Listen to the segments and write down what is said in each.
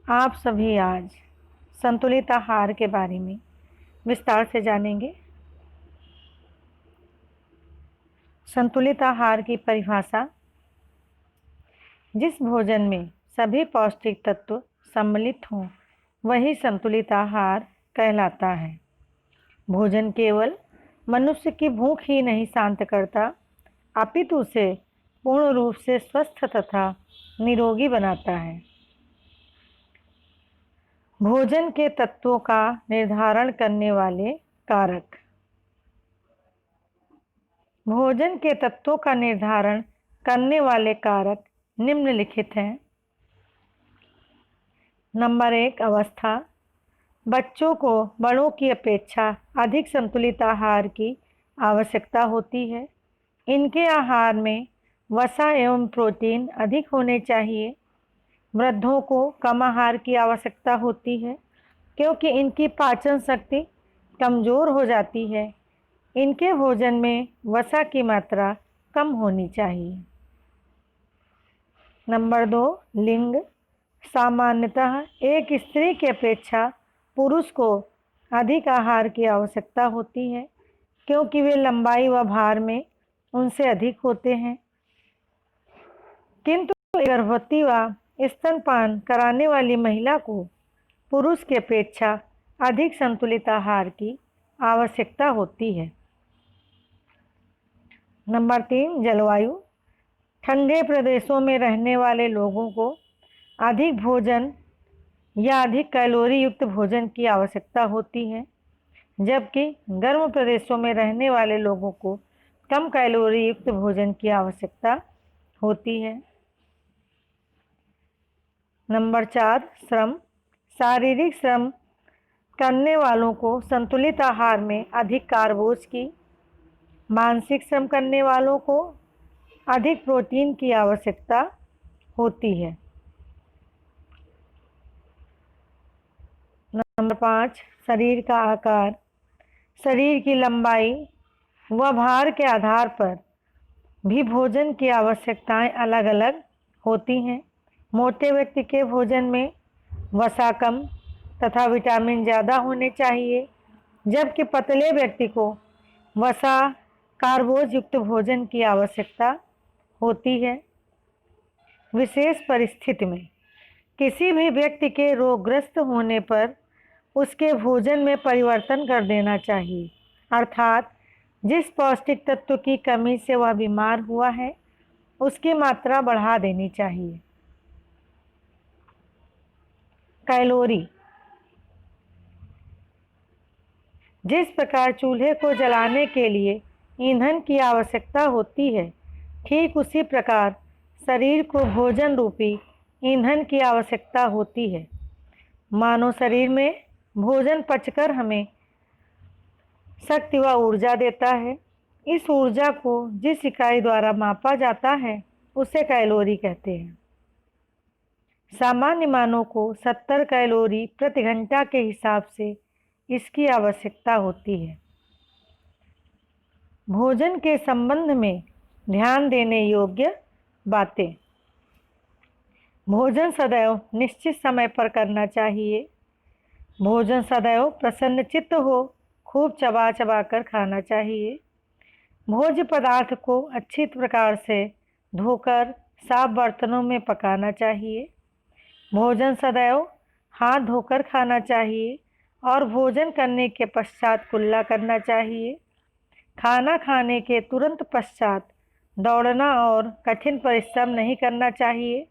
आप सभी आज संतुलित आहार के बारे में विस्तार से जानेंगे। संतुलित आहार की परिभाषा: जिस भोजन में सभी पौष्टिक तत्व सम्मिलित हों वही संतुलित आहार कहलाता है। भोजन केवल मनुष्य की भूख ही नहीं शांत करता, अपितु उसे पूर्ण रूप से स्वस्थ तथा निरोगी बनाता है। भोजन के तत्वों का निर्धारण करने वाले कारक। भोजन के तत्वों का निर्धारण करने वाले कारक निम्नलिखित हैं। नंबर 1, अवस्था। बच्चों को बड़ों की अपेक्षा अधिक संतुलित आहार की आवश्यकता होती है। इनके आहार में वसा एवं प्रोटीन अधिक होने चाहिए। वृद्धों को कम आहार की आवश्यकता होती है क्योंकि इनकी पाचन शक्ति कमज़ोर हो जाती है। इनके भोजन में वसा की मात्रा कम होनी चाहिए। नंबर 2, लिंग। सामान्यतः एक स्त्री की अपेक्षा पुरुष को अधिक आहार की आवश्यकता होती है क्योंकि वे लंबाई व भार में उनसे अधिक होते हैं। किंतु गर्भवती व स्तनपान कराने वाली महिला को पुरुष की अपेक्षा अधिक संतुलित आहार की आवश्यकता होती है। नंबर 3, जलवायु। ठंडे प्रदेशों में रहने वाले लोगों को अधिक भोजन या अधिक कैलोरी युक्त भोजन की आवश्यकता होती है, जबकि गर्म प्रदेशों में रहने वाले लोगों को कम कैलोरी युक्त भोजन की आवश्यकता होती है। नंबर 4, श्रम। शारीरिक श्रम करने वालों को संतुलित आहार में अधिक कार्बोज की, मानसिक श्रम करने वालों को अधिक प्रोटीन की आवश्यकता होती है। नंबर 5, शरीर का आकार। शरीर की लंबाई व भार के आधार पर भी भोजन की आवश्यकताएं अलग अलग होती हैं। मोटे व्यक्ति के भोजन में वसा कम तथा विटामिन ज़्यादा होने चाहिए, जबकि पतले व्यक्ति को वसा कार्बोज युक्त भोजन की आवश्यकता होती है। विशेष परिस्थिति में किसी भी व्यक्ति के रोगग्रस्त होने पर उसके भोजन में परिवर्तन कर देना चाहिए, अर्थात जिस पौष्टिक तत्व की कमी से वह बीमार हुआ है उसकी मात्रा बढ़ा देनी चाहिए। कैलोरी। जिस प्रकार चूल्हे को जलाने के लिए ईंधन की आवश्यकता होती है, ठीक उसी प्रकार शरीर को भोजन रूपी ईंधन की आवश्यकता होती है। मानव शरीर में भोजन पचकर हमें शक्ति व ऊर्जा देता है। इस ऊर्जा को जिस इकाई द्वारा मापा जाता है उसे कैलोरी कहते हैं। सामान्य मानव को 70 कैलोरी प्रति घंटा के हिसाब से इसकी आवश्यकता होती है। भोजन के संबंध में ध्यान देने योग्य बातें। भोजन सदैव निश्चित समय पर करना चाहिए। भोजन सदैव प्रसन्नचित्त हो, खूब चबा चबा कर खाना चाहिए। भोज्य पदार्थ को अच्छी प्रकार से धोकर साफ बर्तनों में पकाना चाहिए। भोजन सदैव हाथ धोकर खाना चाहिए और भोजन करने के पश्चात कुल्ला करना चाहिए। खाना खाने के तुरंत पश्चात दौड़ना और कठिन परिश्रम नहीं करना चाहिए।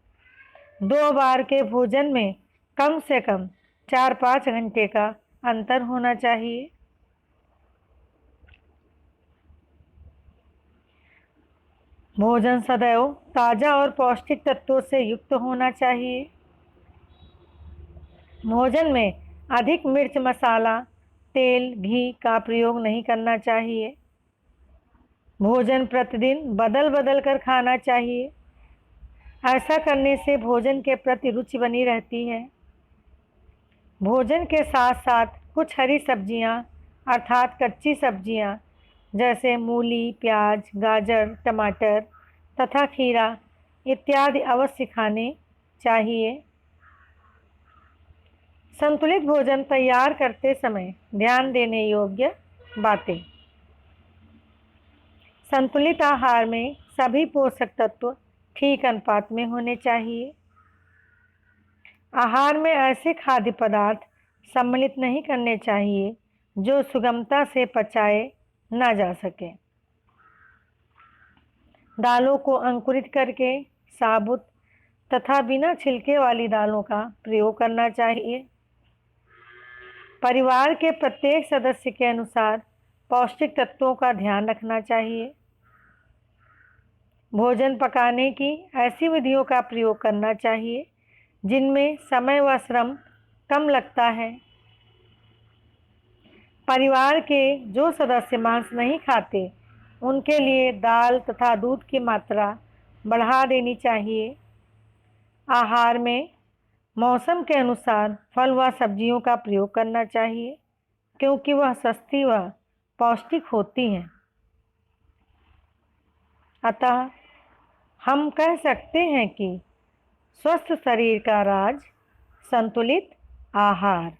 2 बार के भोजन में कम से कम 4-5 घंटे का अंतर होना चाहिए। भोजन सदैव ताज़ा और पौष्टिक तत्वों से युक्त होना चाहिए। भोजन में अधिक मिर्च, मसाला, तेल, घी का प्रयोग नहीं करना चाहिए। भोजन प्रतिदिन बदल बदल कर खाना चाहिए। ऐसा करने से भोजन के प्रति रुचि बनी रहती है। भोजन के साथ साथ कुछ हरी सब्जियां अर्थात कच्ची सब्जियां जैसे मूली, प्याज, गाजर, टमाटर तथा खीरा इत्यादि अवश्य खाने चाहिए। संतुलित भोजन तैयार करते समय ध्यान देने योग्य बातें। संतुलित आहार में सभी पोषक तत्व ठीक अनुपात में होने चाहिए। आहार में ऐसे खाद्य पदार्थ सम्मिलित नहीं करने चाहिए जो सुगमता से पचाए ना जा सके। दालों को अंकुरित करके साबुत तथा बिना छिलके वाली दालों का प्रयोग करना चाहिए। परिवार के प्रत्येक सदस्य के अनुसार पौष्टिक तत्वों का ध्यान रखना चाहिए। भोजन पकाने की ऐसी विधियों का प्रयोग करना चाहिए जिनमें समय व श्रम कम लगता है। परिवार के जो सदस्य मांस नहीं खाते उनके लिए दाल तथा दूध की मात्रा बढ़ा देनी चाहिए। आहार में मौसम के अनुसार फल व सब्जियों का प्रयोग करना चाहिए क्योंकि वह सस्ती व पौष्टिक होती हैं। अतः हम कह सकते हैं कि स्वस्थ शरीर का राज संतुलित आहार।